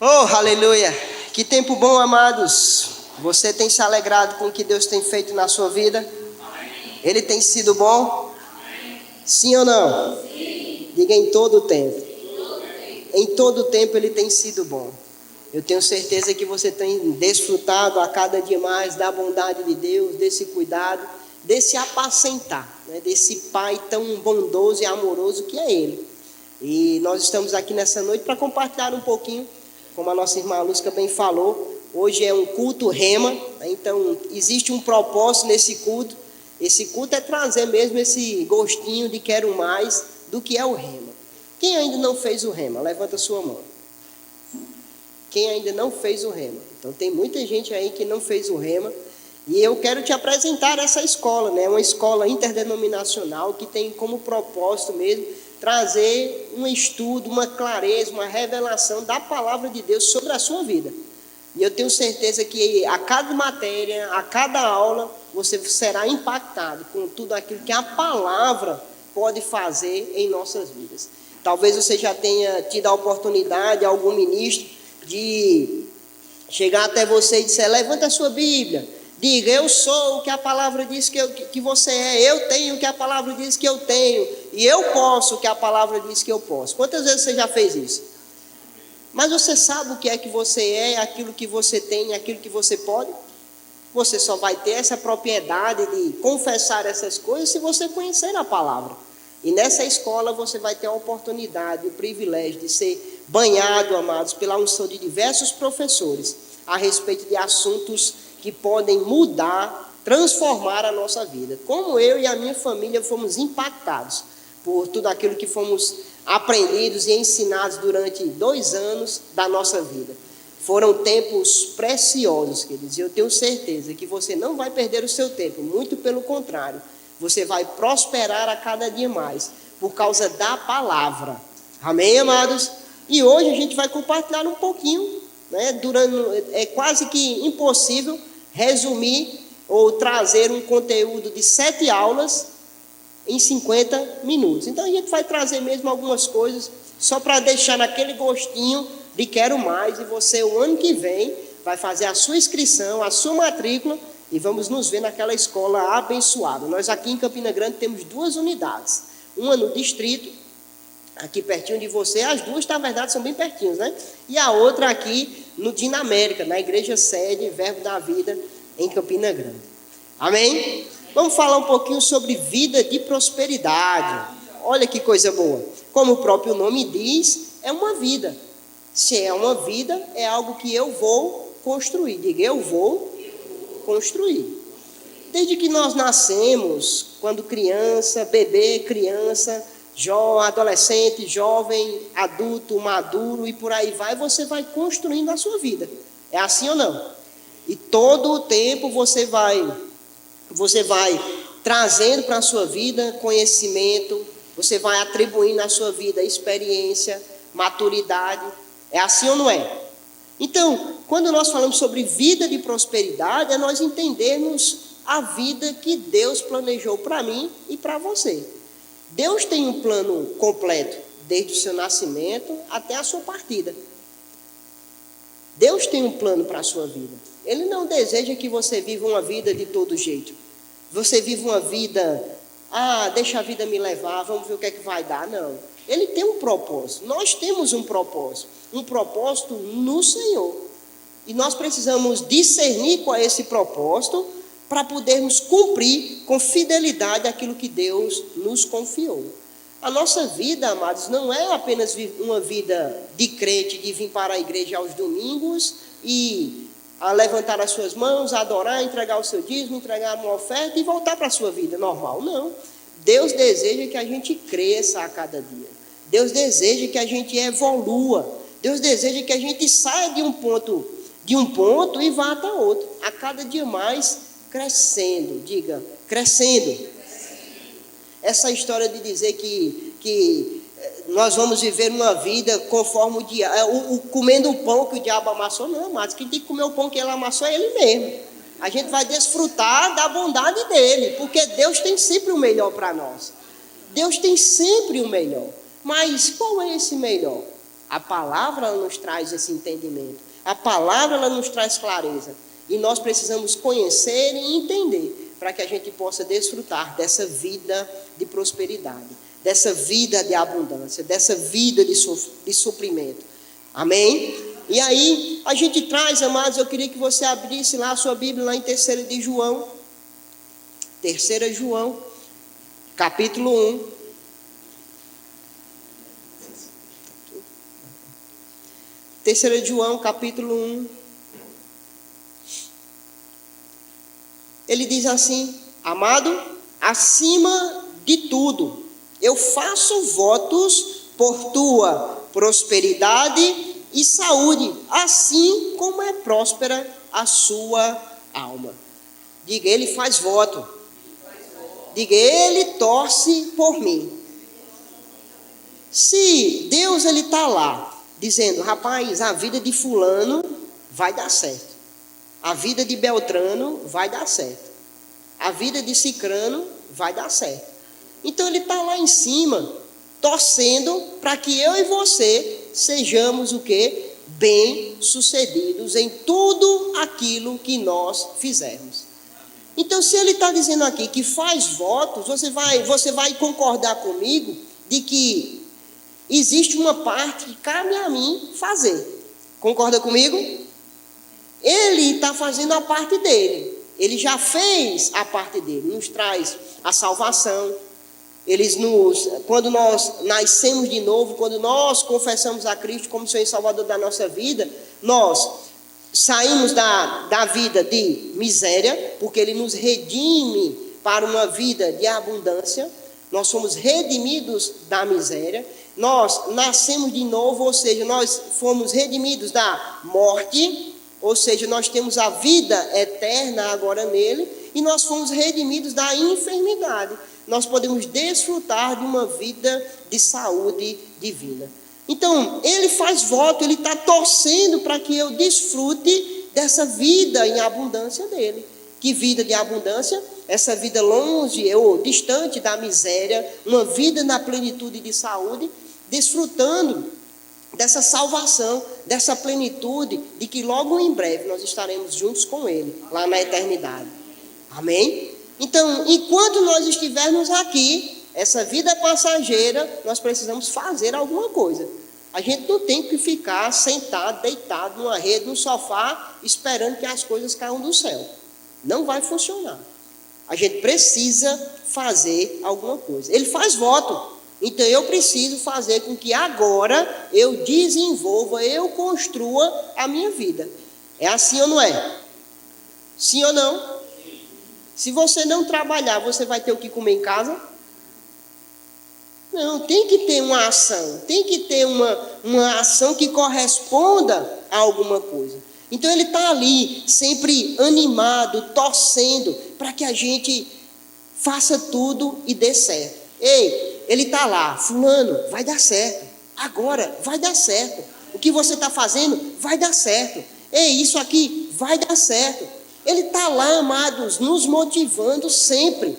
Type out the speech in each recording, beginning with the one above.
Oh, aleluia! Que tempo bom, amados! Você tem se alegrado com o que Deus tem feito na sua vida? Ele tem sido bom? Sim ou não? Sim. Diga em todo o tempo. Em todo o tempo Ele tem sido bom. Eu tenho certeza que você tem desfrutado a cada dia mais da bondade de Deus, desse cuidado, desse apacentar, né? Desse Pai tão bondoso e amoroso que é Ele. E nós estamos aqui nessa noite para compartilhar um pouquinho, como a nossa irmã Lúcia bem falou. Hoje é um culto rema, né? Então existe um propósito nesse culto. Esse culto é trazer mesmo esse gostinho de quero mais do que é o rema. Quem ainda não fez o rema? Levanta a sua mão. Quem ainda não fez o rema? Então tem muita gente aí que não fez o rema. E eu quero te apresentar essa escola, né? Uma escola interdenominacional que tem como propósito mesmo trazer um estudo, uma clareza, uma revelação da palavra de Deus sobre a sua vida. E eu tenho certeza que a cada matéria, a cada aula, você será impactado com tudo aquilo que a palavra pode fazer em nossas vidas. Talvez você já tenha tido a oportunidade, algum ministro, de chegar até você e dizer: levanta a sua Bíblia, diga, eu sou o que a palavra diz que você é, eu tenho o que a palavra diz que eu tenho, e eu posso o que a palavra diz que eu posso. Quantas vezes você já fez isso? Mas você sabe o que é que você é, aquilo que você tem, aquilo que você pode? Você só vai ter essa propriedade de confessar essas coisas se você conhecer a palavra. E nessa escola você vai ter a oportunidade, o privilégio de ser banhado, amados, pela unção de diversos professores a respeito de assuntos que podem mudar, transformar a nossa vida. Como eu e a minha família fomos impactados por tudo aquilo que fomos aprendidos e ensinados durante 2 anos da nossa vida. Foram tempos preciosos, queridos, e eu tenho certeza que você não vai perder o seu tempo, muito pelo contrário, você vai prosperar a cada dia mais, por causa da palavra. Amém, amados? E hoje a gente vai compartilhar um pouquinho, né? É quase que impossível resumir ou trazer um conteúdo de 7 aulas em 50 minutos. Então a gente vai trazer mesmo algumas coisas, só para deixar naquele gostinho de quero mais, e você o ano que vem vai fazer a sua inscrição, a sua matrícula, e vamos nos ver naquela escola abençoada. Nós aqui em Campina Grande temos 2 unidades, uma no distrito, aqui pertinho de você, as duas na verdade são bem pertinhos, né? E a outra aqui no Dinamérica, na igreja sede Verbo da Vida, em Campina Grande. Amém? Vamos falar um pouquinho sobre vida de prosperidade. Olha que coisa boa. Como o próprio nome diz, é uma vida. Se é uma vida, é algo que eu vou construir. Diga, eu vou construir. Desde que nós nascemos, quando criança, bebê, criança, adolescente, jovem, adulto, maduro e por aí vai, você vai construindo a sua vida. É assim ou não? E todo o tempo você vai trazendo para a sua vida conhecimento, você vai atribuindo à sua vida experiência, maturidade. É assim ou não é? Então, quando nós falamos sobre vida de prosperidade, é nós entendermos a vida que Deus planejou para mim e para você. Deus tem um plano completo, desde o seu nascimento até a sua partida. Deus tem um plano para a sua vida. Ele não deseja que você viva uma vida de todo jeito. Você vive uma vida, deixa a vida me levar, vamos ver o que é que vai dar. Não. Ele tem um propósito. Nós temos um propósito no Senhor. E nós precisamos discernir qual é esse propósito para podermos cumprir com fidelidade aquilo que Deus nos confiou. A nossa vida, amados, não é apenas uma vida de crente, de vir para a igreja aos domingos e a levantar as suas mãos, a adorar, entregar o seu dízimo, entregar uma oferta e voltar para a sua vida normal. Não. Deus deseja que a gente cresça a cada dia. Deus deseja que a gente evolua. Deus deseja que a gente saia de um ponto e vá até outro. A cada dia mais crescendo. Diga, crescendo. Essa história de dizer que nós vamos viver uma vida conforme comendo o pão que o diabo amassou, não, mas quem tem que comer o pão que ele amassou é ele mesmo. A gente vai desfrutar da bondade dele, porque Deus tem sempre o melhor para nós. Deus tem sempre o melhor. Mas qual é esse melhor? A palavra ela nos traz esse entendimento. A palavra ela nos traz clareza. E nós precisamos conhecer e entender para que a gente possa desfrutar dessa vida de prosperidade, dessa vida de abundância, dessa vida de suprimento. Amém? E aí a gente traz, amados, eu queria que você abrisse lá a sua Bíblia, lá em 3 de João. 3 João, capítulo 1. 3 João, capítulo 1. Ele diz assim: amado, acima de tudo, eu faço votos por tua prosperidade e saúde, assim como é próspera a sua alma. Diga, ele faz voto. Diga, ele torce por mim. Se Deus ele está lá, dizendo, rapaz, a vida de fulano vai dar certo. A vida de Beltrano vai dar certo. A vida de Cicrano vai dar certo. Então ele está lá em cima, torcendo para que eu e você sejamos o quê? Bem-sucedidos em tudo aquilo que nós fizermos. Então, se ele está dizendo aqui que faz votos, você vai concordar comigo de que existe uma parte que cabe a mim fazer. Concorda comigo? Ele está fazendo a parte dele. Ele já fez a parte dele. Nos traz a salvação. Quando nós nascemos de novo, quando nós confessamos a Cristo como Senhor e Salvador da nossa vida, nós saímos da vida de miséria, porque Ele nos redime para uma vida de abundância. Nós somos redimidos da miséria. Nós nascemos de novo, ou seja, nós fomos redimidos da morte, ou seja, nós temos a vida eterna agora nele, e nós fomos redimidos da enfermidade. Nós podemos desfrutar de uma vida de saúde divina. Então, ele faz voto, ele está torcendo para que eu desfrute dessa vida em abundância dele. Que vida de abundância? Essa vida longe ou distante da miséria, uma vida na plenitude de saúde, desfrutando dessa salvação, dessa plenitude, de que logo em breve nós estaremos juntos com ele, lá na eternidade. Amém? Então, enquanto nós estivermos aqui, essa vida passageira, nós precisamos fazer alguma coisa. A gente não tem que ficar sentado, deitado numa rede, num sofá, esperando que as coisas caiam do céu. Não vai funcionar. A gente precisa fazer alguma coisa. Ele faz voto. Então eu preciso fazer com que agora eu desenvolva, eu construa a minha vida. É assim ou não é? Sim ou não? Se você não trabalhar, você vai ter o que comer em casa? Não, tem que ter uma ação. Tem que ter uma ação que corresponda a alguma coisa. Então ele está ali, sempre animado, torcendo, para que a gente faça tudo e dê certo. Ei, ele está lá, fulano, vai dar certo. Agora, vai dar certo. O que você está fazendo, vai dar certo. Ei, isso aqui, vai dar certo. Ele está lá, amados, nos motivando sempre.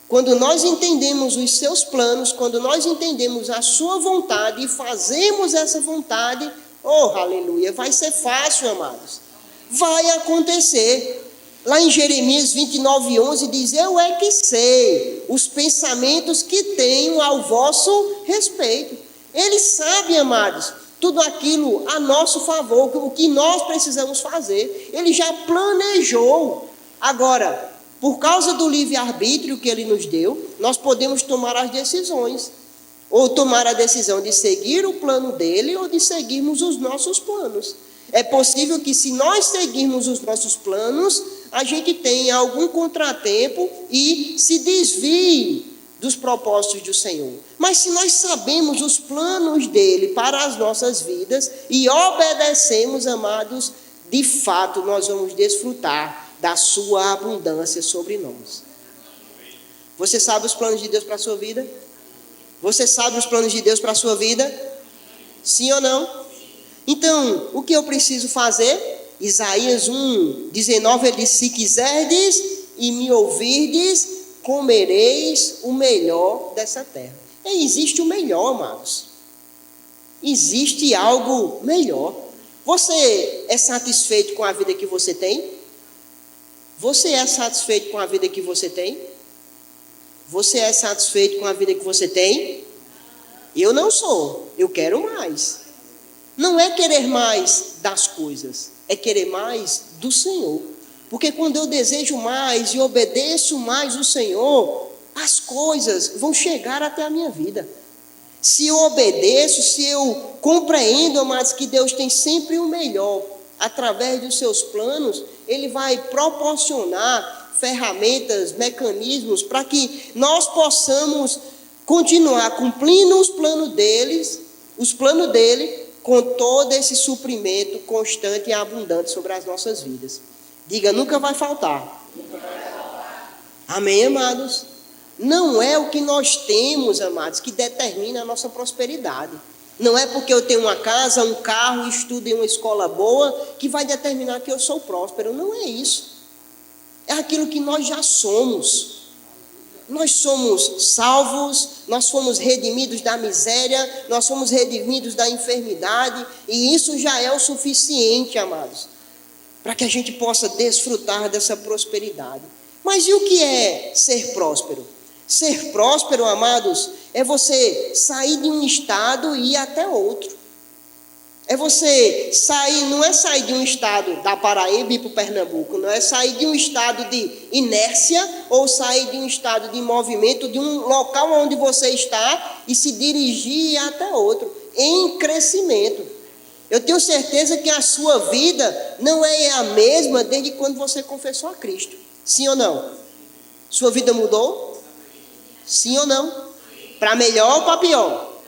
Quando nós entendemos os seus planos, quando nós entendemos a sua vontade e fazemos essa vontade, oh, aleluia, vai ser fácil, amados. Vai acontecer. Lá em Jeremias 29:11 diz, eu é que sei os pensamentos que tenho ao vosso respeito. Ele sabe, amados, tudo aquilo a nosso favor, o que nós precisamos fazer. Ele já planejou. Agora, por causa do livre-arbítrio que ele nos deu, nós podemos tomar as decisões. Ou tomar a decisão de seguir o plano dele ou de seguirmos os nossos planos. É possível que se nós seguirmos os nossos planos, a gente tenha algum contratempo e se desvie dos propósitos do Senhor. Mas se nós sabemos os planos dele para as nossas vidas e obedecemos, amados, de fato nós vamos desfrutar da sua abundância sobre nós. Você sabe os planos de Deus para a sua vida? Você sabe os planos de Deus para a sua vida? Sim ou não? Então, o que eu preciso fazer? Isaías 1:19, ele diz, se quiserdes e me ouvirdes, comereis o melhor dessa terra. E existe o melhor, amados. existe algo melhor. Você é satisfeito com a vida que você tem? Você é satisfeito com a vida que você tem? Você é satisfeito com a vida que você tem? Eu não sou, eu quero mais. Não é querer mais das coisas, é querer mais do Senhor. Porque quando eu desejo mais e obedeço mais o Senhor, as coisas vão chegar até a minha vida. Se eu obedeço, se eu compreendo, amados, que Deus tem sempre o melhor, através dos seus planos, Ele vai proporcionar ferramentas, mecanismos, para que nós possamos continuar cumprindo os planos dele, com todo esse suprimento constante e abundante sobre as nossas vidas. Diga, nunca vai faltar. Amém, amados? Não é o que nós temos, amados, que determina a nossa prosperidade. Não é porque eu tenho uma casa, um carro, estudo em uma escola boa, que vai determinar que eu sou próspero. Não é isso. É aquilo que nós já somos. Nós somos salvos, nós fomos redimidos da miséria, nós fomos redimidos da enfermidade, e isso já é o suficiente, amados, para que a gente possa desfrutar dessa prosperidade. Mas e o que é ser próspero? Ser próspero, amados, é você sair de um estado e ir até outro. É você sair, não é sair de um estado da Paraíba e ir para o Pernambuco, não é sair de um estado de inércia ou sair de um estado de movimento, de um local onde você está e se dirigir até outro, em crescimento. Eu tenho certeza que a sua vida não é a mesma desde quando você confessou a Cristo. Sim ou não? Sua vida mudou? Sim ou não? Para melhor ou para pior?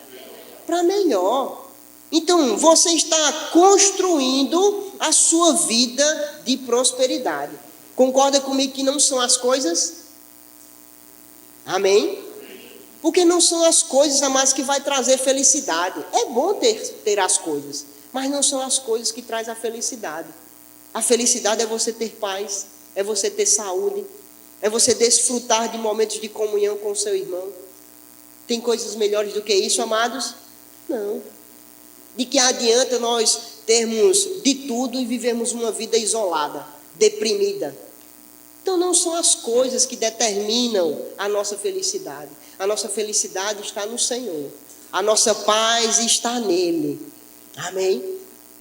Para melhor. Então, você está construindo a sua vida de prosperidade. Concorda comigo que não são as coisas? Amém? Porque não são as coisas, amados, que vai trazer felicidade. É bom ter as coisas, mas não são as coisas que trazem a felicidade. A felicidade é você ter paz, é você ter saúde, é você desfrutar de momentos de comunhão com o seu irmão. Tem coisas melhores do que isso, amados? Não. De que adianta nós termos de tudo e vivemos uma vida isolada, deprimida? Então não são as coisas que determinam a nossa felicidade. A nossa felicidade está no Senhor. A nossa paz está nele. Amém?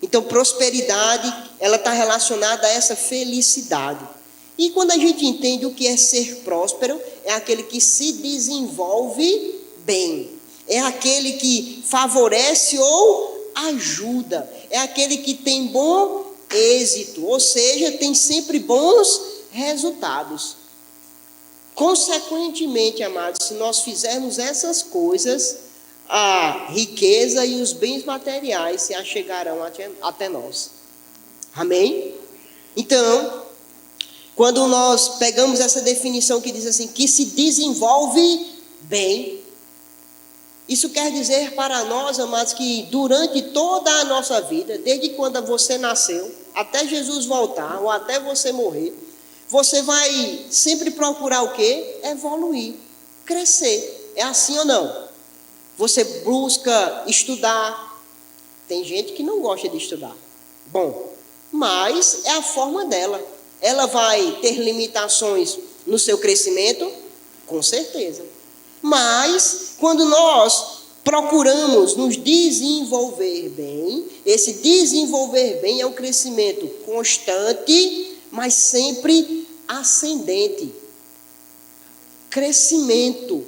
Então prosperidade, ela está relacionada a essa felicidade. E quando a gente entende o que é ser próspero, é aquele que se desenvolve bem. É aquele que favorece ou ajuda, é aquele que tem bom êxito, ou seja, tem sempre bons resultados. Consequentemente, amados, se nós fizermos essas coisas, a riqueza e os bens materiais se achegarão até nós. Amém? Então, quando nós pegamos essa definição que diz assim, que se desenvolve bem, isso quer dizer para nós, amados, que durante toda a nossa vida, desde quando você nasceu, até Jesus voltar, ou até você morrer, você vai sempre procurar o quê? Evoluir, crescer. É assim ou não? Você busca estudar. Tem gente que não gosta de estudar. Bom, mas é a forma dela. Ela vai ter limitações no seu crescimento? Com certeza. Mas, quando nós procuramos nos desenvolver bem, esse desenvolver bem é um crescimento constante, mas sempre ascendente. Crescimento.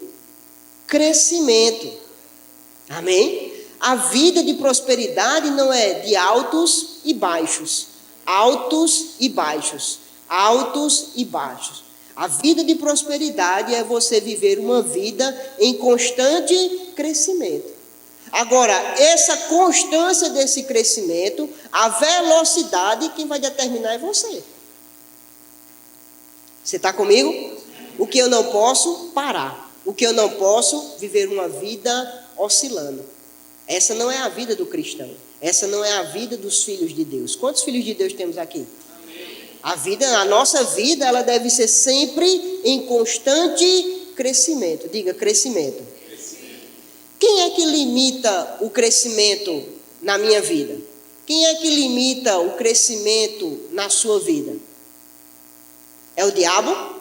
Amém? A vida de prosperidade não é de altos e baixos. Altos e baixos. Altos e baixos. A vida de prosperidade é você viver uma vida em constante crescimento. Agora, essa constância desse crescimento, a velocidade, quem vai determinar é você. Você está comigo? O que eu não posso parar. O que eu não posso viver uma vida oscilando. Essa não é a vida do cristão. Essa não é a vida dos filhos de Deus. Quantos filhos de Deus temos aqui? A nossa vida, ela deve ser sempre em constante crescimento. Diga, crescimento. O Quem é que limita o crescimento na minha vida? Quem é que limita o crescimento na sua vida? É o diabo?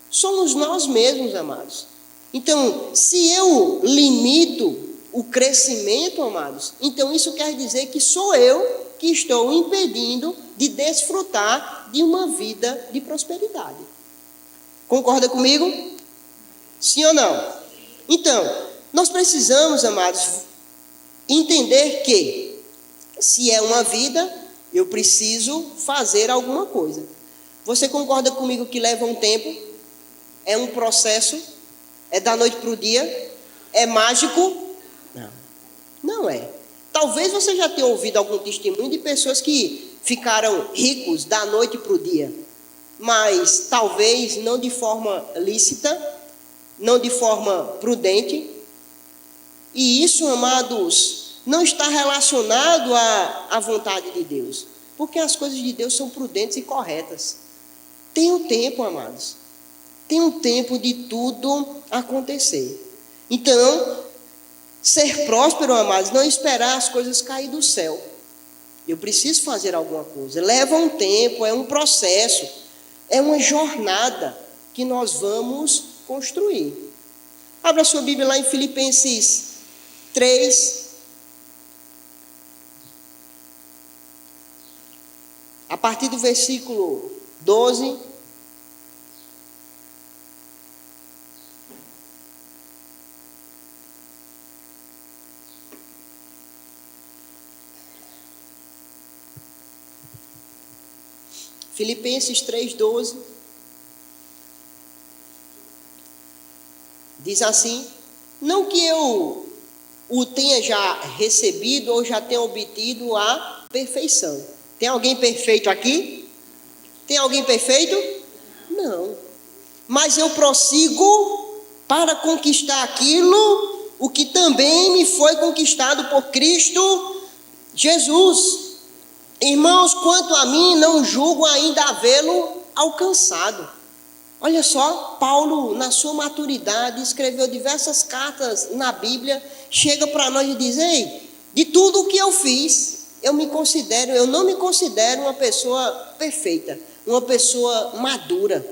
Somos nós mesmos, amados. Então, se eu limito o crescimento, amados, então isso quer dizer que sou eu que estou impedindo de desfrutar de uma vida de prosperidade. Concorda comigo? Sim ou não? Então, nós precisamos, amados, entender que se é uma vida, eu preciso fazer alguma coisa. Você concorda comigo que leva um tempo? É um processo? É da noite para o dia? É mágico? Não, não é. Talvez você já tenha ouvido algum testemunho de pessoas que ficaram ricos da noite para o dia, mas talvez não de forma lícita, não de forma prudente. E isso, amados, não está relacionado à vontade de Deus, porque as coisas de Deus são prudentes e corretas. Tem um tempo, amados, tem um tempo de tudo acontecer. Então, ser próspero, amados, não esperar as coisas cair do céu. Eu preciso fazer alguma coisa. Leva um tempo, é um processo, é uma jornada que nós vamos construir. Abra sua Bíblia lá em Filipenses 3. A partir do versículo 12. Filipenses 3,12 diz assim: não que eu o tenha já recebido ou já tenha obtido a perfeição. Tem alguém perfeito aqui? Tem alguém perfeito? Não. Mas eu prossigo para conquistar aquilo, o que também me foi conquistado por Cristo Jesus. Irmãos, quanto a mim, não julgo ainda havê-lo alcançado. Olha só, Paulo, na sua maturidade, escreveu diversas cartas na Bíblia, chega para nós e diz: ei, de tudo o que eu fiz, eu não me considero uma pessoa perfeita, uma pessoa madura.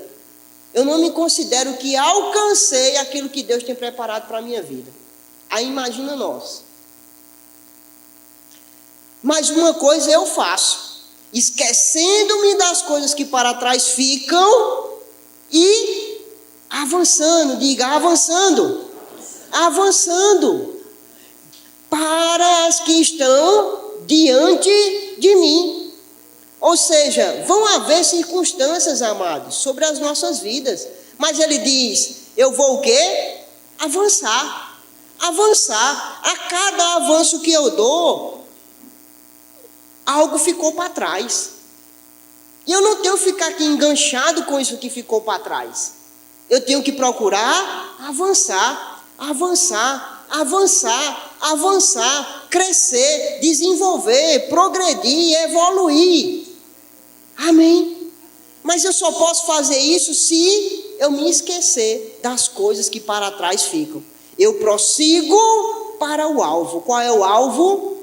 Eu não me considero que alcancei aquilo que Deus tem preparado para a minha vida. Aí imagina nós. Mas uma coisa eu faço, esquecendo-me das coisas que para trás ficam e avançando, diga avançando, avançando para as que estão diante de mim. Ou seja, vão haver circunstâncias, amados, sobre as nossas vidas, mas ele diz: eu vou o quê? Avançar, avançar. A cada avanço que eu dou, algo ficou para trás. E eu não tenho que ficar aqui enganchado com isso que ficou para trás. Eu tenho que procurar avançar, avançar, avançar, avançar, crescer, desenvolver, progredir, evoluir. Amém? Mas eu só posso fazer isso se eu me esquecer das coisas que para trás ficam. Eu prossigo para o alvo. Qual é o alvo?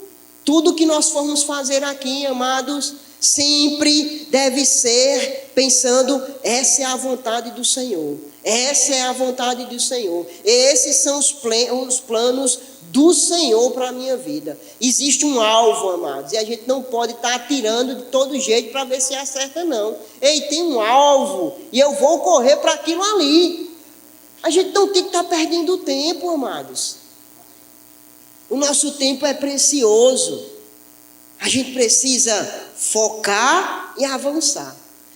Tudo que nós formos fazer aqui, amados, sempre deve ser pensando: essa é a vontade do Senhor, essa é a vontade do Senhor, esses são os planos do Senhor para a minha vida. Existe um alvo, amados, e a gente não pode estar atirando de todo jeito para ver se acerta, não. Ei, tem um alvo e eu vou correr para aquilo ali. A gente não tem que estar perdendo tempo, amados. O nosso tempo é precioso. A gente precisa focar e avançar.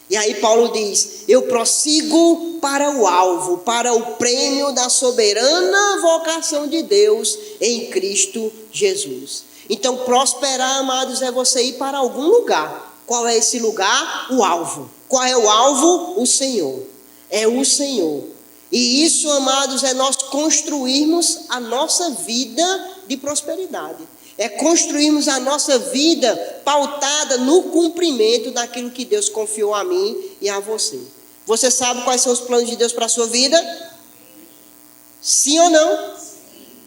E aí Paulo diz: eu prossigo para o alvo, para o prêmio da soberana vocação de Deus em Cristo Jesus. Então, prosperar, amados, é você ir para algum lugar. Qual é esse lugar? O alvo. Qual é o alvo? O Senhor. É o Senhor. E isso, amados, é nós construirmos a nossa vida de prosperidade. É construirmos a nossa vida pautada no cumprimento daquilo que Deus confiou a mim e a você. Você sabe quais são os planos de Deus para a sua vida? Sim ou não?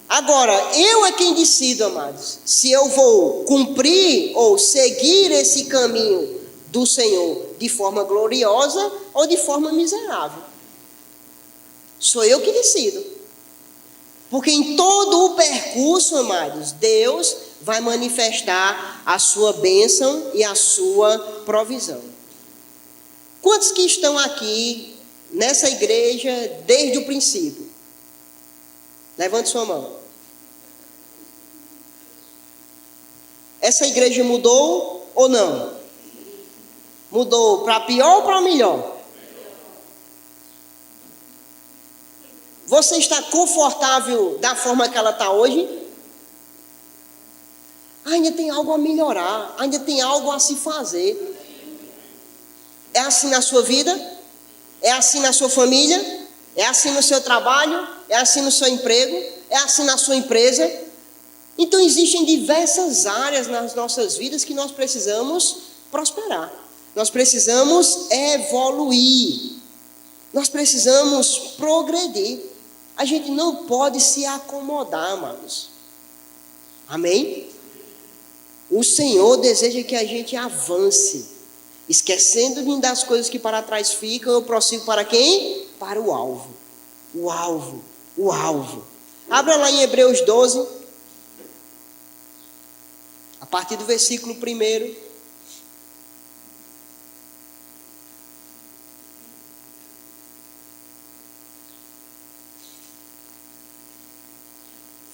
Agora, eu é quem decido, amados, se eu vou cumprir ou seguir esse caminho do Senhor de forma gloriosa ou de forma miserável. Sou eu que decido. Porque em todo o percurso, amados, Deus vai manifestar a sua bênção e a sua provisão. Quantos que estão aqui nessa igreja desde o princípio? Levante sua mão. Essa igreja mudou ou não? Mudou para pior ou para melhor? Você está confortável da forma que ela está hoje? Ainda tem algo a melhorar, ainda tem algo a se fazer. É assim na sua vida? É assim na sua família? É assim no seu trabalho? É assim no seu emprego? É assim na sua empresa? Então existem diversas áreas nas nossas vidas que nós precisamos prosperar. Nós precisamos evoluir. Nós precisamos progredir. A gente não pode se acomodar, amados. Amém? O Senhor deseja que a gente avance, esquecendo das coisas que para trás ficam. Eu prossigo para quem? Para o alvo. O alvo. O alvo. Abra lá em Hebreus 12, a partir do versículo 1.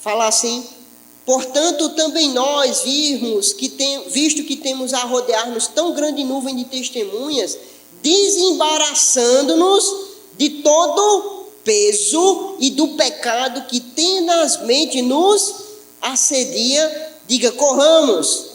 Fala assim: portanto, também nós visto que temos a rodear-nos tão grande nuvem de testemunhas, desembaraçando-nos de todo peso e do pecado que tenazmente nos assedia, diga: corramos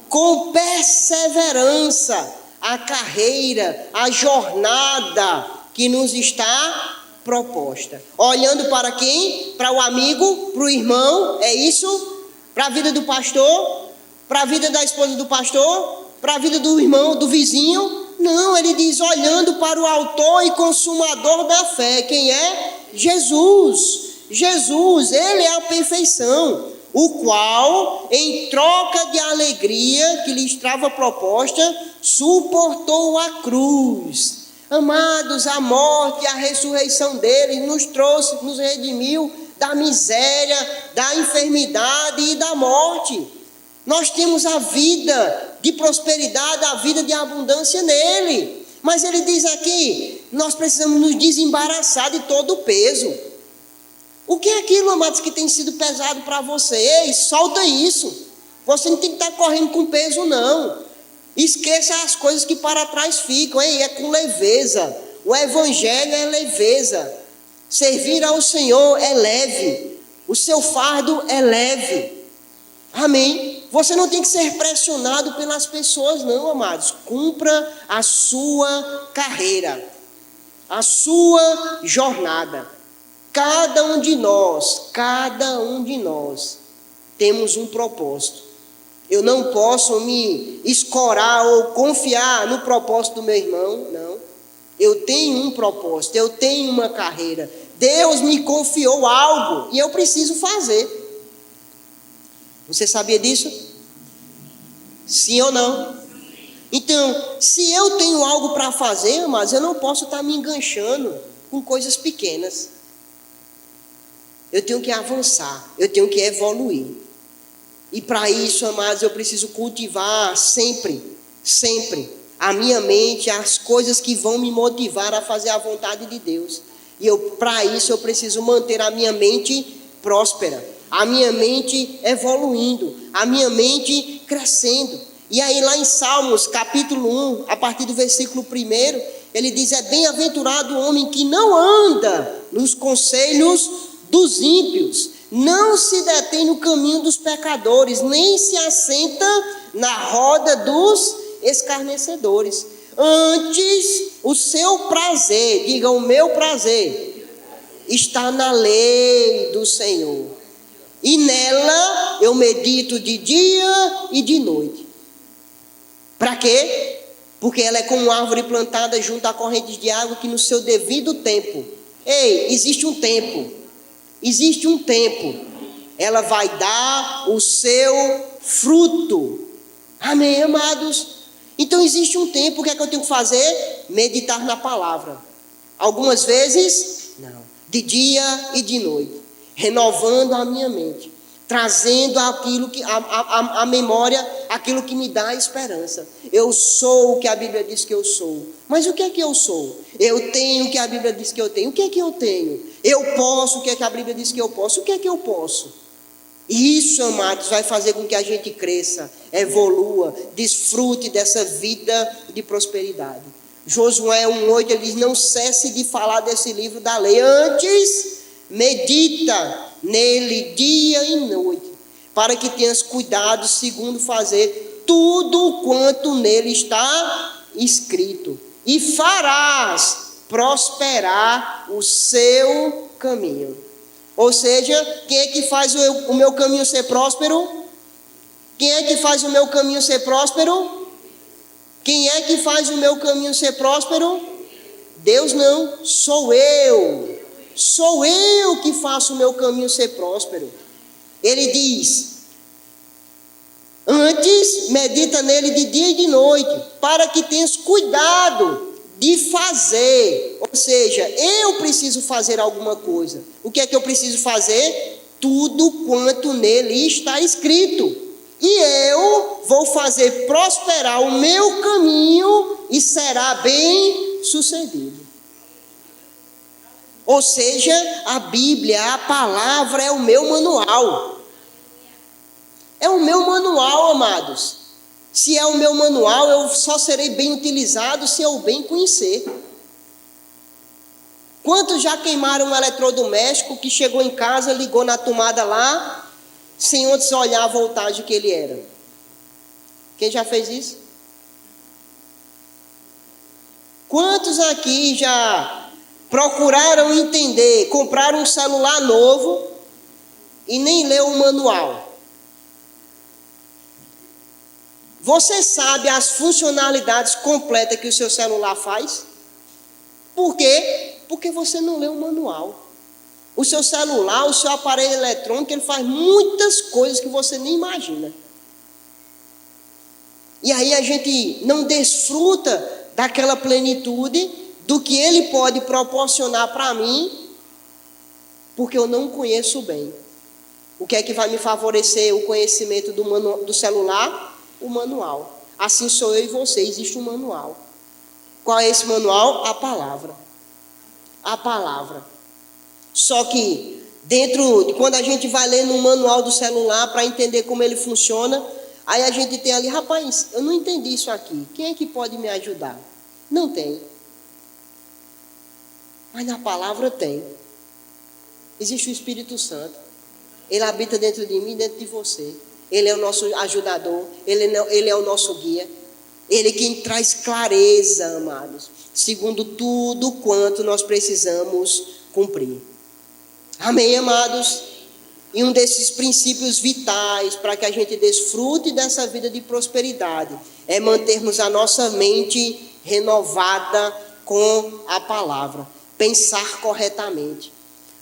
com perseverança a carreira, a jornada que nos está proposta. Olhando para quem? Para o amigo, para o irmão, é isso? Para a vida do pastor? Para a vida da esposa do pastor? Para a vida do irmão, do vizinho? Não, ele diz olhando para o autor e consumador da fé. Quem é? Jesus. Jesus, ele é a perfeição, o qual, em troca de alegria que lhe estava proposta, suportou a cruz. Amados, a morte e a ressurreição dele nos trouxe, nos redimiu da miséria, da enfermidade e da morte. Nós temos a vida de prosperidade, a vida de abundância nele. Mas ele diz aqui, nós precisamos nos desembaraçar de todo o peso. O que é aquilo, amados, que tem sido pesado para você? Ei, solta isso. Você não tem que estar correndo com peso, não. Esqueça as coisas que para trás ficam. Ei, é com leveza. O evangelho é leveza. Servir ao Senhor é leve. O seu fardo é leve. Amém? Você não tem que ser pressionado pelas pessoas, não, amados. Cumpra a sua carreira, a sua jornada. Cada um de nós temos um propósito. Eu não posso me escorar ou confiar no propósito do meu irmão, não. Eu tenho um propósito, eu tenho uma carreira. Deus me confiou algo e eu preciso fazer. Você sabia disso? Sim ou não? Então, se eu tenho algo para fazer, mas eu não posso estar me enganchando com coisas pequenas. Eu tenho que avançar, eu tenho que evoluir. E para isso, amados, eu preciso cultivar sempre a minha mente, as coisas que vão me motivar a fazer a vontade de Deus. E para isso eu preciso manter a minha mente próspera, a minha mente evoluindo, a minha mente crescendo. E aí lá em Salmos, capítulo 1, a partir do versículo 1, ele diz: é bem-aventurado o homem que não anda nos conselhos dos ímpios, não se detém no caminho dos pecadores, nem se assenta na roda dos escarnecedores. Antes, o seu prazer, diga o meu prazer, está na lei do Senhor. E nela eu medito de dia e de noite. Para quê? Porque ela é como uma árvore plantada junto a correntes de água que no seu devido tempo. Ei, existe um tempo. existe um tempo, ela vai dar o seu fruto. Amém, amados? Então existe um tempo, o que é que eu tenho que fazer? Meditar na palavra. Algumas vezes, não, de dia e de noite, renovando a minha mente, trazendo aquilo que a memória, aquilo que me dá esperança. Eu sou o que a Bíblia diz que eu sou. Mas o que é que eu sou? Eu tenho o que a Bíblia diz que eu tenho. O que é que eu tenho? Eu posso o que é que a Bíblia diz que eu posso. O que é que eu posso? E isso, amados, vai fazer com que a gente cresça, evolua, desfrute dessa vida de prosperidade. Josué 1,8, ele diz: não cesse de falar desse livro da lei, antes medita nele dia e noite, para que tenhas cuidado segundo fazer tudo quanto nele está escrito, e farás prosperar o seu caminho. Ou seja, quem é que faz o meu caminho ser próspero? Quem é que faz o meu caminho ser próspero? Quem é que faz o meu caminho ser próspero? Deus não, sou eu. Sou eu que faço o meu caminho ser próspero. Ele diz: antes medita nele de dia e de noite, para que tenhas cuidado de fazer. Ou seja, eu preciso fazer alguma coisa. O que é que eu preciso fazer? Tudo quanto nele está escrito. E eu vou fazer prosperar o meu caminho e será bem sucedido. Ou seja, a Bíblia, a palavra é o meu manual. É o meu manual, amados. Se é o meu manual, eu só serei bem utilizado se eu bem conhecer. Quantos já queimaram um eletrodoméstico que chegou em casa, ligou na tomada lá, sem antes olhar a voltagem que ele era? Quem já fez isso? Quantos aqui já procuraram entender, compraram um celular novo e nem leu o manual? Você sabe as funcionalidades completas que o seu celular faz? Por quê? Porque você não leu o manual. O seu celular, o seu aparelho eletrônico, ele faz muitas coisas que você nem imagina. E aí a gente não desfruta daquela plenitude do que ele pode proporcionar para mim, porque eu não conheço bem. O que é que vai me favorecer o conhecimento do celular? O manual. Assim sou eu e você, existe um manual. Qual é esse manual? A palavra. A palavra. Só que dentro de quando a gente vai ler no manual do celular para entender como ele funciona, aí a gente tem ali: rapaz, eu não entendi isso aqui, quem é que pode me ajudar? Não tem. Mas na palavra tem. Existe o Espírito Santo. Ele habita dentro de mim e dentro de você. Ele é o nosso ajudador, ele é o nosso guia. Ele é quem traz clareza, amados, segundo tudo quanto nós precisamos cumprir. Amém, amados? E um desses princípios vitais para que a gente desfrute dessa vida de prosperidade é mantermos a nossa mente renovada com a palavra, pensar corretamente.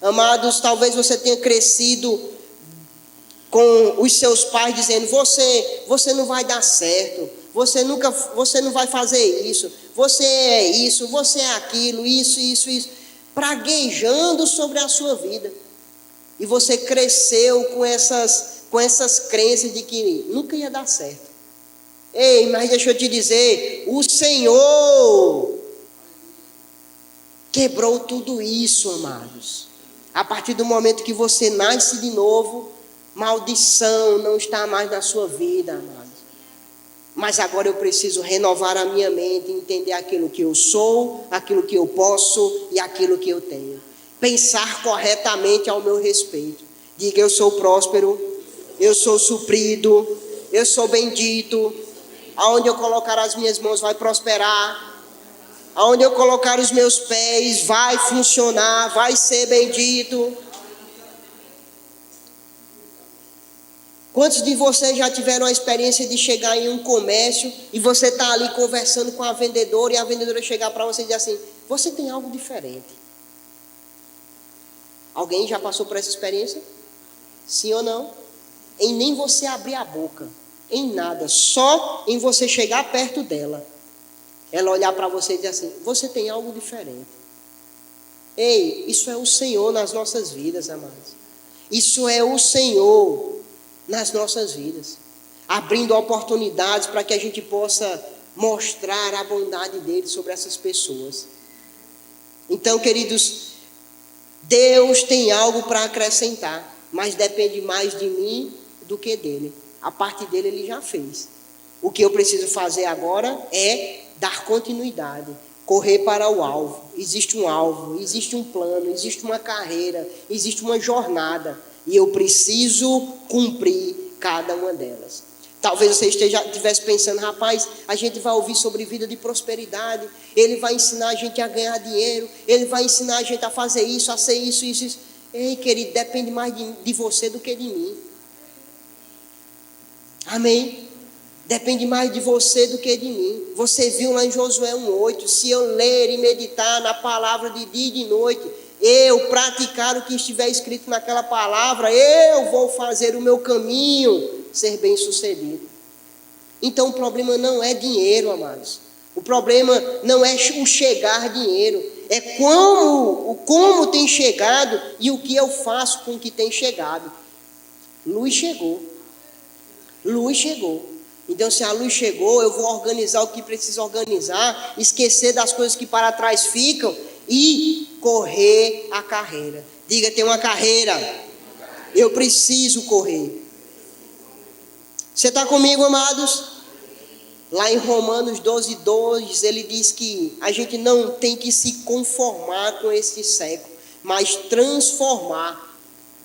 Amados, talvez você tenha crescido com os seus pais dizendo: você não vai dar certo, você não vai fazer isso, você é isso, você é aquilo, isso, praguejando sobre a sua vida. E você cresceu com essas crenças de que nunca ia dar certo. Ei, mas deixa eu te dizer, o Senhor quebrou tudo isso, amados. A partir do momento que você nasce de novo, maldição não está mais na sua vida, amados. Mas agora eu preciso renovar a minha mente, entender aquilo que eu sou, aquilo que eu posso e aquilo que eu tenho. Pensar corretamente ao meu respeito. Diga: eu sou próspero, eu sou suprido, eu sou bendito. Aonde eu colocar as minhas mãos vai prosperar. Aonde eu colocar os meus pés vai funcionar, vai ser bendito. Quantos de vocês já tiveram a experiência de chegar em um comércio e você está ali conversando com a vendedora e a vendedora chegar para você e dizer assim: você tem algo diferente. Alguém já passou por essa experiência? Sim ou não? Em nem você abrir a boca, em nada, só em você chegar perto dela, ela olhar para você e dizer assim: você tem algo diferente. Ei, isso é o Senhor nas nossas vidas, amados. Isso é o Senhor nas nossas vidas, abrindo oportunidades para que a gente possa mostrar a bondade dele sobre essas pessoas. Então, queridos, Deus tem algo para acrescentar, mas depende mais de mim do que dele. A parte dele ele já fez. O que eu preciso fazer agora é dar continuidade, correr para o alvo. Existe um alvo, existe um plano, existe uma carreira, existe uma jornada, e eu preciso cumprir cada uma delas. Talvez você estivesse pensando: rapaz, a gente vai ouvir sobre vida de prosperidade, ele vai ensinar a gente a ganhar dinheiro, ele vai ensinar a gente a fazer isso, a ser isso, isso, isso. Ei, querido, depende mais de você do que de mim. Amém? Depende mais de você do que de mim. Você viu lá em Josué 1:8, se eu ler e meditar na palavra de dia e de noite, eu praticar o que estiver escrito naquela palavra, eu vou fazer o meu caminho ser bem sucedido. Então o problema não é dinheiro, amados. O problema não é o chegar dinheiro, é como tem chegado e o que eu faço com o que tem chegado. Luz chegou. Luz chegou. Então, se a luz chegou, eu vou organizar o que preciso organizar, esquecer das coisas que para trás ficam e correr a carreira. Diga: tem uma carreira, eu preciso correr. Você está comigo, amados? Lá em Romanos 12:2, ele diz que a gente não tem que se conformar com esse século, mas transformar.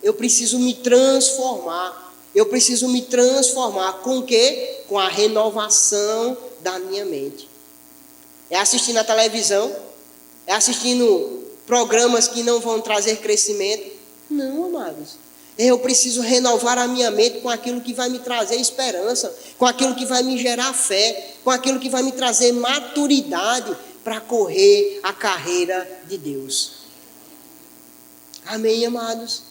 Eu preciso me transformar. Eu preciso me transformar com o quê? Com a renovação da minha mente. É assistindo a televisão? É assistindo programas que não vão trazer crescimento? Não, amados. Eu preciso renovar a minha mente com aquilo que vai me trazer esperança, com aquilo que vai me gerar fé, com aquilo que vai me trazer maturidade para correr a carreira de Deus. Amém, amados?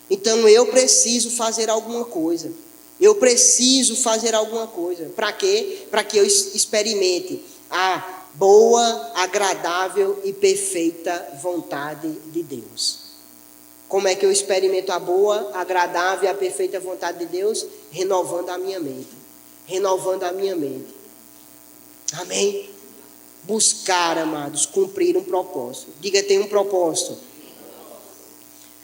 Então eu preciso fazer alguma coisa. Eu preciso fazer alguma coisa. Para quê? Para que eu experimente a boa, agradável e perfeita vontade de Deus. Como é que eu experimento a boa, agradável e a perfeita vontade de Deus? Renovando a minha mente. Renovando a minha mente. Amém? Buscar, amados, cumprir um propósito. Diga: tem um propósito.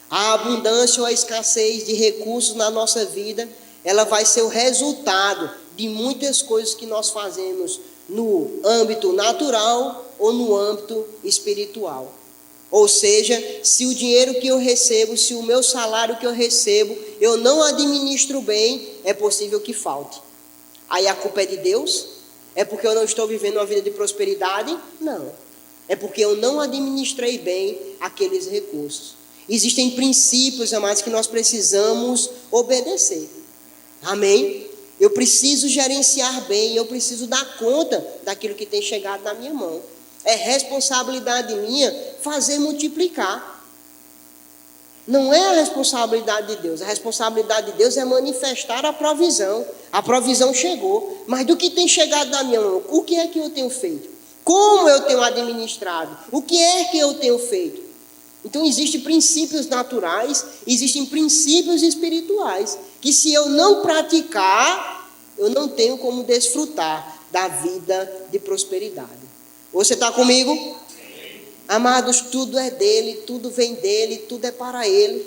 A abundância ou a escassez de recursos na nossa vida, ela vai ser o resultado de muitas coisas que nós fazemos no âmbito natural ou no âmbito espiritual. Ou seja, se o dinheiro que eu recebo, se o meu salário que eu recebo, eu não administro bem, é possível que falte. Aí a culpa é de Deus? É porque eu não estou vivendo uma vida de prosperidade? Não. É porque eu não administrei bem aqueles recursos. Existem princípios, amados, que nós precisamos obedecer. Amém? Eu preciso gerenciar bem, eu preciso dar conta daquilo que tem chegado na minha mão. É responsabilidade minha fazer multiplicar. Não é a responsabilidade de Deus. A responsabilidade de Deus é manifestar a provisão. A provisão chegou. Mas do que tem chegado na minha mão, o que é que eu tenho feito? Como eu tenho administrado? O que é que eu tenho feito? Então existem princípios naturais, existem princípios espirituais, que se eu não praticar, eu não tenho como desfrutar da vida de prosperidade. Você está comigo? Sim. Amados, tudo é dele, tudo vem dele, tudo é para ele.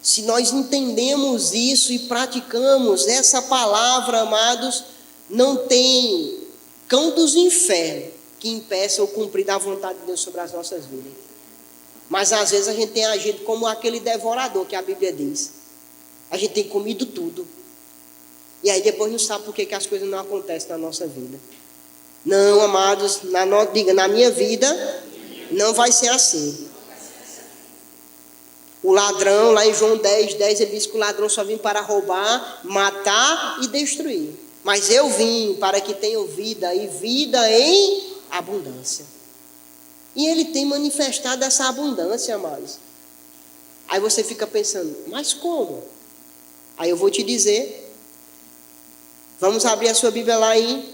Se nós entendemos isso e praticamos essa palavra, amados, não tem cão dos infernos que impeça o cumprir da vontade de Deus sobre as nossas vidas. Mas às vezes a gente tem agido como aquele devorador que a Bíblia diz. A gente tem comido tudo. E aí depois não sabe por que as coisas não acontecem na nossa vida. Não, amados, diga, na minha vida não vai ser assim. O ladrão, lá em João 10:10, ele diz que o ladrão só vem para roubar, matar e destruir. Mas eu vim para que tenham vida, e vida em abundância. E Ele tem manifestado essa abundância, amados. Aí você fica pensando, mas como? Aí eu vou te dizer. Vamos abrir a sua Bíblia lá em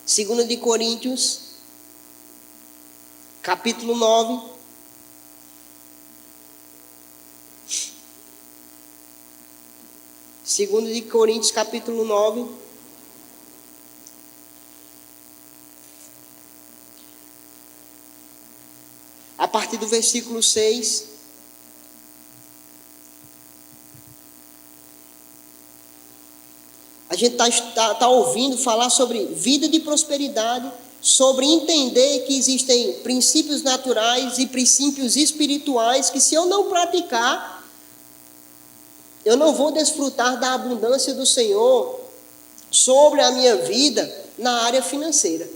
2 de Coríntios, capítulo 9. Segundo de Coríntios, capítulo 9. A partir do versículo 6. A gente tá ouvindo falar sobre vida de prosperidade, sobre entender que existem princípios naturais e princípios espirituais que, se eu não praticar, eu não vou desfrutar da abundância do Senhor sobre a minha vida na área financeira.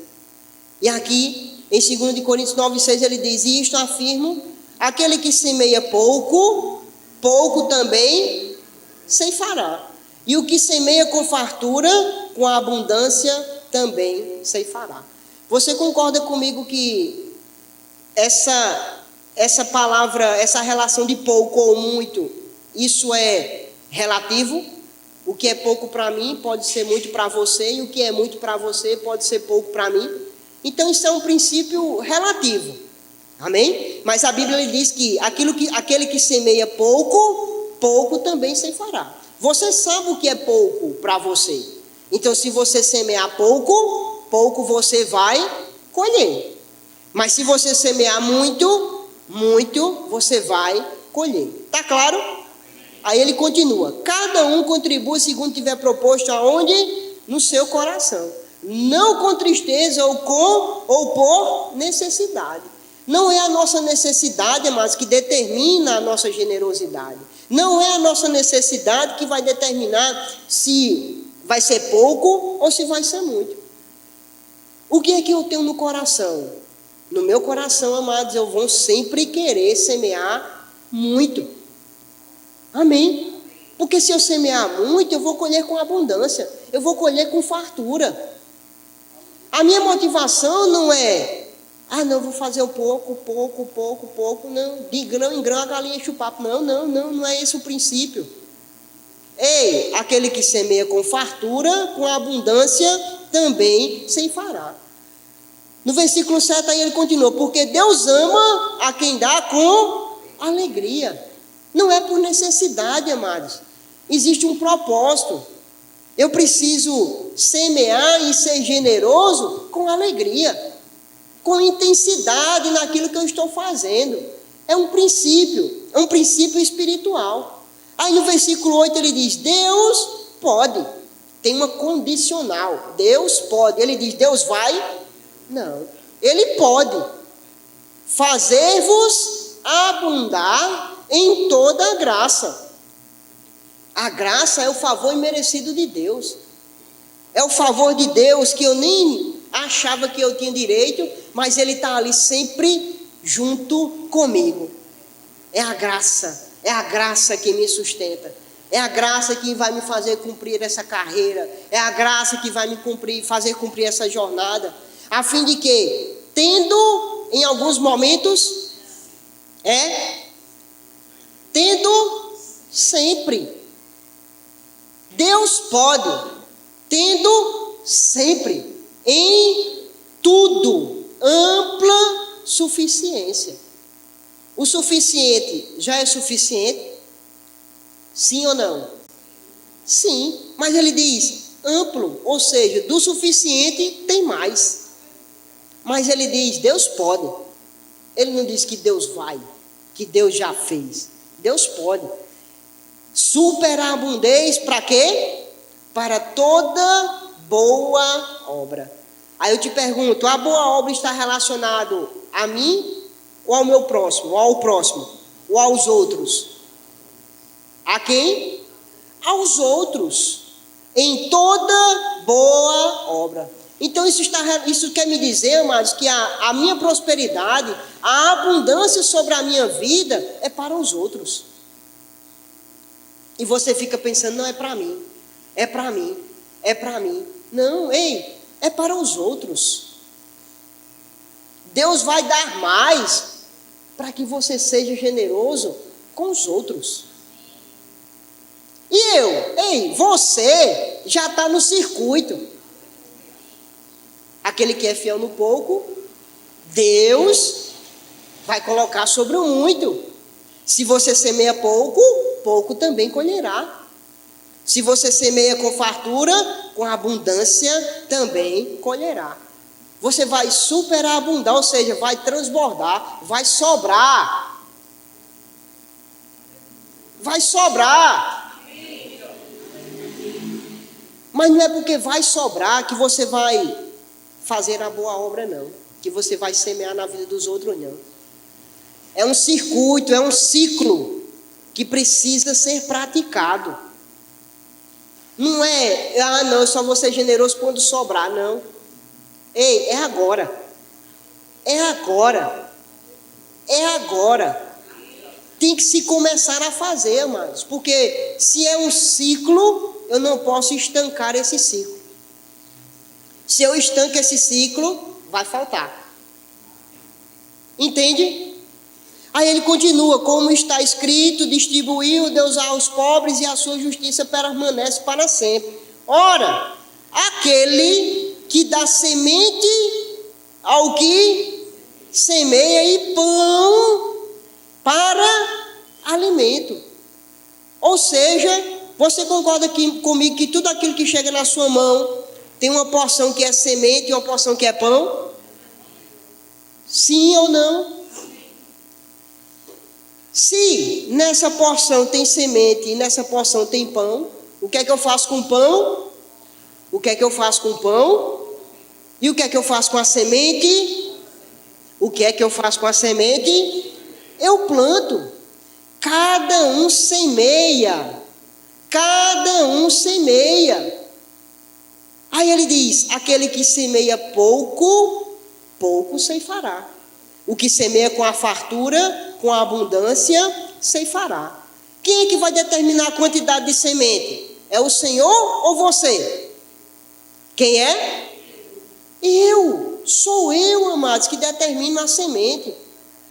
E aqui, em 2 de Coríntios 9,6, ele diz: e isto afirmo, aquele que semeia pouco, pouco também ceifará. E o que semeia com fartura, com a abundância, também ceifará. Você concorda comigo que essa palavra, essa relação de pouco ou muito, isso é relativo? O que é pouco para mim pode ser muito para você, e o que é muito para você pode ser pouco para mim. Então isso é um princípio relativo. Amém? Mas a Bíblia diz que aquele que semeia pouco, pouco também ceifará. Você sabe o que é pouco para você. Então, se você semear pouco, pouco você vai colher. Mas se você semear muito, muito você vai colher. Tá claro? Aí ele continua: cada um contribui segundo tiver proposto aonde? No seu coração. Não com tristeza ou por necessidade. Não é a nossa necessidade, mas que determina a nossa generosidade. Não é a nossa necessidade que vai determinar se vai ser pouco ou se vai ser muito. O que é que eu tenho no coração? No meu coração, amados, eu vou sempre querer semear muito. Amém? Porque se eu semear muito, eu vou colher com abundância. Eu vou colher com fartura. A minha motivação não é: não, vou fazer um pouco, não, de grão em grão a galinha enche o papo. Não é esse o princípio. Ei, aquele que semeia com fartura, com abundância, também ceifará. No versículo 7 aí ele continua: porque Deus ama a quem dá com alegria. Não é por necessidade, amados. Existe um propósito. Eu preciso semear e ser generoso com alegria, com intensidade naquilo que eu estou fazendo. É um princípio espiritual. Aí no versículo 8 ele diz: Deus pode. Tem uma condicional. Deus pode. Ele diz: Deus vai? Não. Ele pode fazer-vos abundar em toda a graça. A graça é o favor imerecido de Deus. É o favor de Deus que eu nem achava que eu tinha direito, mas Ele está ali sempre junto comigo. É a graça que me sustenta. É a graça que vai me fazer cumprir essa carreira. É a graça que vai me fazer cumprir essa jornada. A fim de que, tendo em alguns momentos, tendo sempre. Deus pode, tendo sempre, em tudo, ampla suficiência. O suficiente já é suficiente? Sim ou não? Sim, mas ele diz amplo, ou seja, do suficiente tem mais. Mas ele diz: Deus pode. Ele não diz que Deus vai, que Deus já fez. Deus pode. Superabundez para quê? Para toda boa obra. Aí eu te pergunto: a boa obra está relacionada a mim ou ao meu próximo, ou ao próximo, ou aos outros? A quem? Aos outros. Em toda boa obra. Então isso quer me dizer, amados, que a minha prosperidade, a abundância sobre a minha vida é para os outros. E você fica pensando: não, é para mim, é para mim, é para mim. Não, ei, é para os outros. Deus vai dar mais para que você seja generoso com os outros. E você já está no circuito. Aquele que é fiel no pouco, Deus vai colocar sobre o muito. Se você semeia pouco, pouco também colherá. Se você semeia com fartura, com abundância também colherá. Você vai superabundar, ou seja, vai transbordar, vai sobrar. Vai sobrar. Mas não é porque vai sobrar que você vai fazer a boa obra, não. Que você vai semear na vida dos outros, não. É um circuito, é um ciclo que precisa ser praticado. Não é, não, eu só vou ser generoso quando sobrar, não. Ei, é agora. É agora. É agora. Tem que se começar a fazer, amados. Porque se é um ciclo, eu não posso estancar esse ciclo. Se eu estanco esse ciclo, vai faltar. Entende? Aí ele continua, como está escrito, distribuiu Deus aos pobres e a sua justiça permanece para sempre. Ora, aquele que dá semente ao que semeia e pão para alimento. Ou seja, você concorda comigo que tudo aquilo que chega na sua mão tem uma porção que é semente e uma porção que é pão? Sim ou não? Se nessa porção tem semente e nessa porção tem pão, o que é que eu faço com o pão? O que é que eu faço com o pão? E o que é que eu faço com a semente? O que é que eu faço com a semente? Eu planto. Cada um semeia. Cada um semeia. Aí ele diz, aquele que semeia pouco, pouco ceifará. O que semeia com a fartura, com a abundância, ceifará. Quem é que vai determinar a quantidade de semente? É o Senhor ou você? Quem é? Eu. Sou eu, amados, que determino a semente.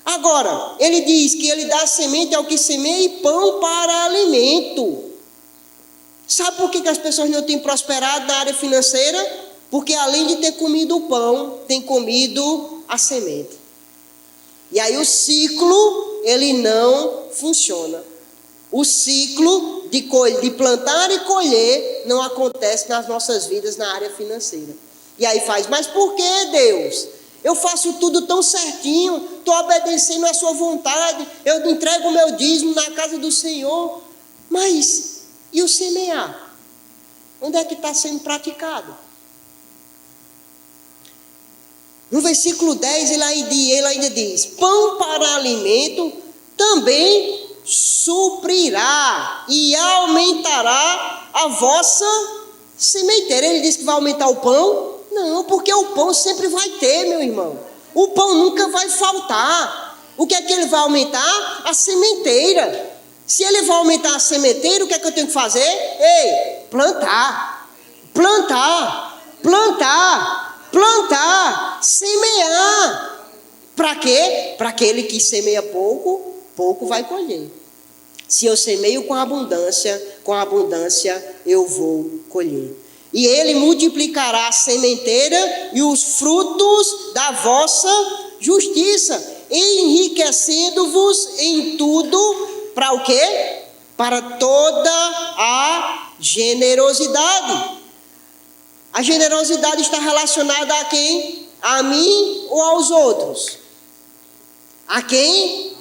Agora, ele diz que ele dá semente ao que semeia e pão para alimento. Sabe por que as pessoas não têm prosperado na área financeira? Porque além de ter comido o pão, tem comido a semente. E aí o ciclo, ele não funciona. O ciclo de plantar e colher não acontece nas nossas vidas na área financeira. E aí faz, mas por que, Deus? Eu faço tudo tão certinho, estou obedecendo a sua vontade, eu entrego o meu dízimo na casa do Senhor. Mas, e o semear? Onde é que está sendo praticado? No versículo 10 ele ainda diz, pão para alimento também suprirá e aumentará a vossa sementeira. Ele diz que vai aumentar o pão? Não, porque o pão sempre vai ter, meu irmão. O pão nunca vai faltar. O que é que ele vai aumentar? A sementeira. Se ele vai aumentar a sementeira, o que é que eu tenho que fazer? Ei, plantar, plantar, plantar, plantar, semear. Para quê? Para aquele que semeia pouco, pouco vai colher. Se eu semeio com abundância eu vou colher. E ele multiplicará a sementeira e os frutos da vossa justiça, enriquecendo-vos em tudo, para o quê? Para toda a generosidade. A generosidade está relacionada a quem? A mim ou aos outros? A quem?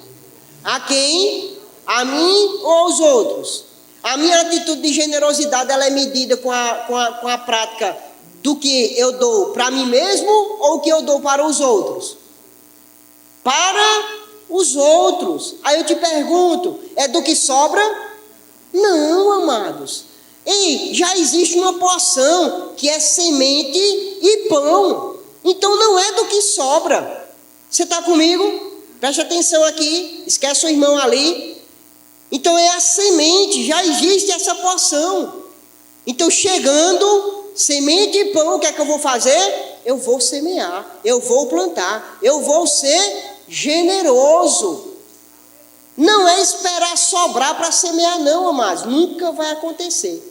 A quem? A mim ou aos outros? A minha atitude de generosidade, ela é medida com a prática do que eu dou para mim mesmo ou o que eu dou para os outros? Para os outros. Aí eu te pergunto, é do que sobra? Não, amados. Ei, já existe uma porção que é semente e pão. Então não é do que sobra. Você está comigo? Preste atenção aqui. Esquece o irmão ali. Então é a semente, já existe essa porção. Então chegando, semente e pão, o que é que eu vou fazer? eu vou semear, eu vou plantar, eu vou ser generoso. Não é esperar sobrar para semear, não, amados. Nunca vai acontecer.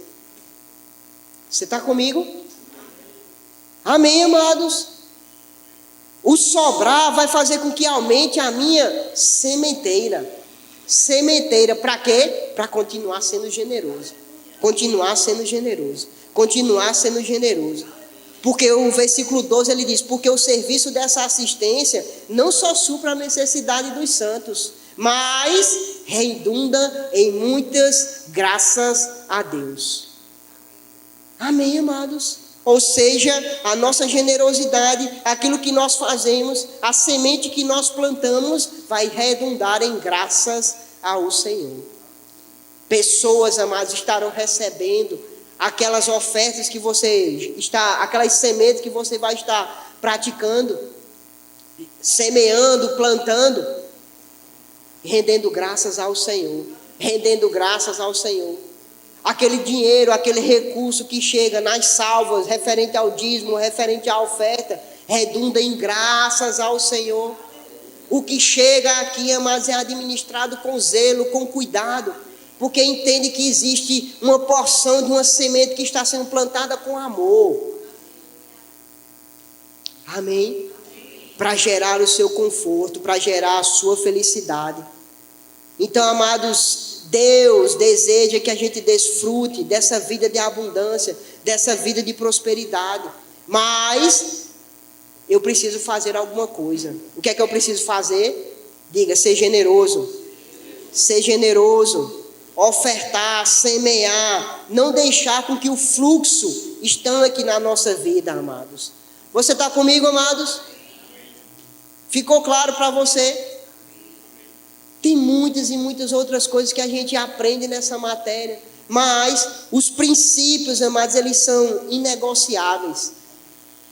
Você está comigo? Amém, amados? O sobrar vai fazer com que aumente a minha sementeira. Sementeira, para quê? Para continuar sendo generoso. Continuar sendo generoso. Continuar sendo generoso. Porque o versículo 12 ele diz: porque o serviço dessa assistência não só supra a necessidade dos santos, mas redunda em muitas graças a Deus. Amém, amados? Ou seja, a nossa generosidade, aquilo que nós fazemos, a semente que nós plantamos, vai redundar em graças ao Senhor. Pessoas, amados, estarão recebendo aquelas ofertas que você está, aquelas sementes que você vai estar praticando, semeando, plantando, rendendo graças ao Senhor, rendendo graças ao Senhor. Aquele dinheiro, aquele recurso que chega nas salvas, referente ao dízimo, referente à oferta, redunda em graças ao Senhor. O que chega aqui, amados, é administrado com zelo, com cuidado, porque entende que existe uma porção de uma semente que está sendo plantada com amor. Amém? Para gerar o seu conforto, para gerar a sua felicidade. Então, amados, Deus deseja que a gente desfrute dessa vida de abundância, dessa vida de prosperidade. Mas eu preciso fazer alguma coisa. O que é que eu preciso fazer? Diga: ser generoso. Ser generoso. Ofertar, semear. Não deixar com que o fluxo estanque na nossa vida, amados. Você está comigo, amados? Ficou claro para você? Tem muitas e muitas outras coisas que a gente aprende nessa matéria. Mas os princípios, amados, eles são inegociáveis.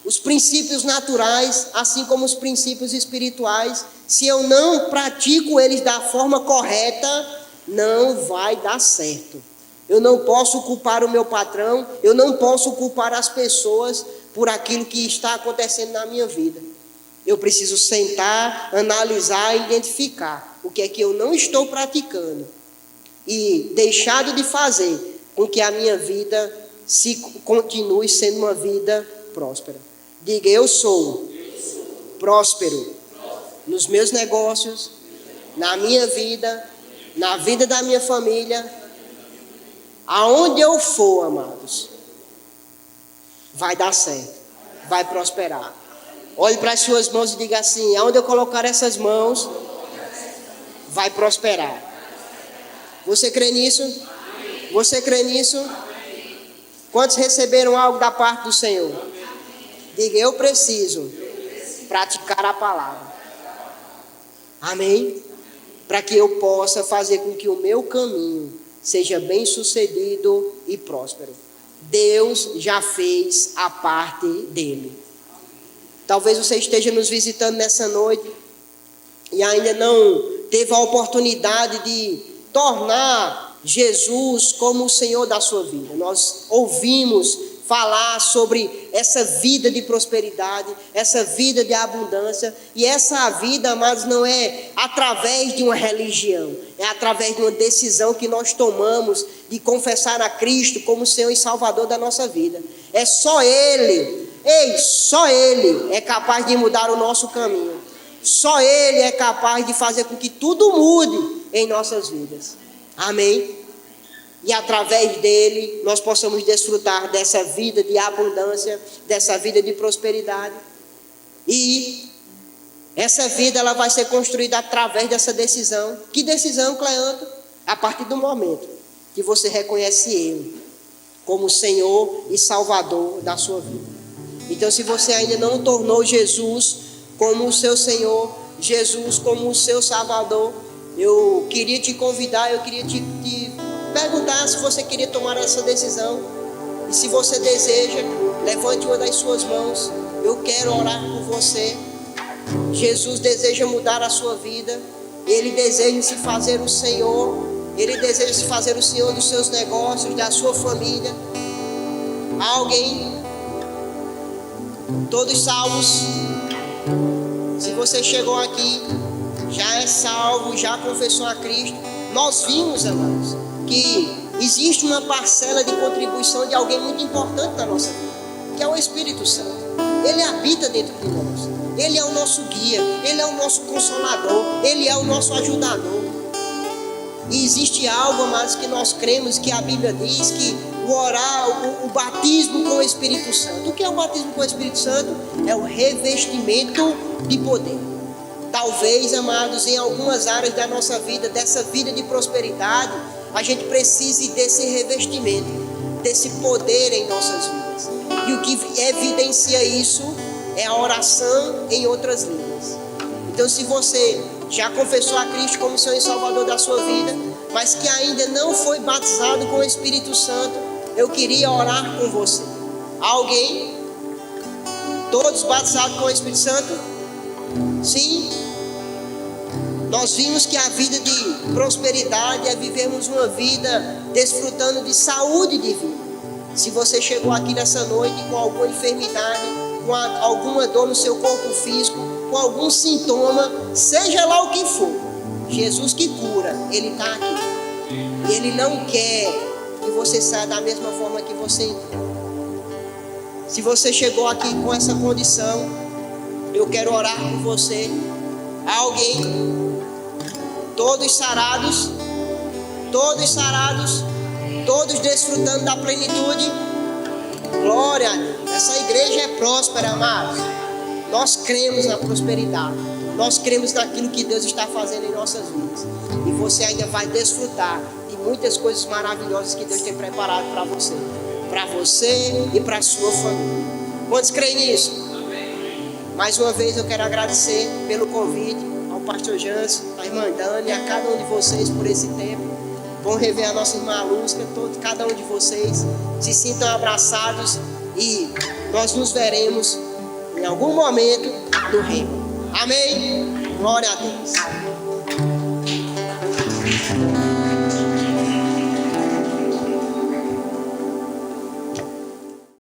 Os princípios naturais, assim como os princípios espirituais, se eu não pratico eles da forma correta, não vai dar certo. Eu não posso culpar o meu patrão, eu não posso culpar as pessoas por aquilo que está acontecendo na minha vida. Eu preciso sentar, analisar e identificar o que é que eu não estou praticando e deixado de fazer com que a minha vida continue sendo uma vida próspera. Diga: eu sou próspero nos meus negócios, na minha vida, na vida da minha família. Aonde eu for, amados, vai dar certo, vai prosperar. Olhe para as suas mãos e diga assim: aonde eu colocar essas mãos, vai prosperar. Você crê nisso? Você crê nisso? Quantos receberam algo da parte do Senhor? Diga: eu preciso praticar a palavra. Amém? Para que eu possa fazer com que o meu caminho seja bem sucedido e próspero. Deus já fez a parte dele. Talvez você esteja nos visitando nessa noite e ainda não teve a oportunidade de tornar Jesus como o Senhor da sua vida. Nós ouvimos falar sobre essa vida de prosperidade, essa vida de abundância, e essa vida, amados, não é através de uma religião, é através de uma decisão que nós tomamos de confessar a Cristo como Senhor e Salvador da nossa vida. É só Ele, só Ele é capaz de mudar o nosso caminho. Só Ele é capaz de fazer com que tudo mude em nossas vidas. Amém? E através dele nós possamos desfrutar dessa vida de abundância, dessa vida de prosperidade. E essa vida ela vai ser construída através dessa decisão. Que decisão, Cleanto? A partir do momento que você reconhece Ele como Senhor e Salvador da sua vida. Então, se você ainda não tornou Jesus como o seu Senhor, Jesus como o seu Salvador, eu queria te convidar, eu queria te perguntar se você queria tomar essa decisão. E se você deseja, levante uma das suas mãos. Eu quero orar por você. Jesus deseja mudar a sua vida. Ele deseja se fazer o Senhor. Ele deseja se fazer o Senhor dos seus negócios, da sua família. Alguém? Todos salvos? Se você chegou aqui, já é salvo, já confessou a Cristo. Nós vimos, amados, que existe uma parcela de contribuição de alguém muito importante na nossa vida, que é o Espírito Santo. Ele habita dentro de nós. Ele é o nosso guia, Ele é o nosso consolador, Ele é o nosso ajudador. E existe algo, amados, que nós cremos, que a Bíblia diz, que o batismo com o Espírito Santo. O que é o batismo com o Espírito Santo? É o revestimento de poder. Talvez, amados, em algumas áreas da nossa vida, dessa vida de prosperidade, a gente precise desse revestimento, desse poder em nossas vidas. E o que evidencia isso é a oração em outras línguas. Então, se você já confessou a Cristo como Senhor e Salvador da sua vida, mas que ainda não foi batizado com o Espírito Santo, eu queria orar com você. Alguém? Todos batizados com o Espírito Santo? Sim? Nós vimos que a vida de prosperidade é vivermos uma vida desfrutando de saúde divina. Se você chegou aqui nessa noite com alguma enfermidade, com alguma dor no seu corpo físico, com algum sintoma, seja lá o que for, Jesus que cura, Ele está aqui. E Ele não quer que você saia da mesma forma que você entrou. Se você chegou aqui com essa condição, eu quero orar por você. Alguém? Todos sarados? Todos sarados? Todos desfrutando da plenitude? Glória a Deus. Essa igreja é próspera, amados. Nós cremos na prosperidade. Nós cremos naquilo que Deus está fazendo em nossas vidas. E você ainda vai desfrutar de muitas coisas maravilhosas que Deus tem preparado para você. Para você e para a sua família. Quantos creem nisso? Mais uma vez eu quero agradecer pelo convite ao pastor Jansen, à irmã Dani e a cada um de vocês por esse tempo. Vamos rever a nossa irmã Lúcia, cada um de vocês. Se sintam abraçados e nós nos veremos em algum momento no reino. Amém? Glória a Deus.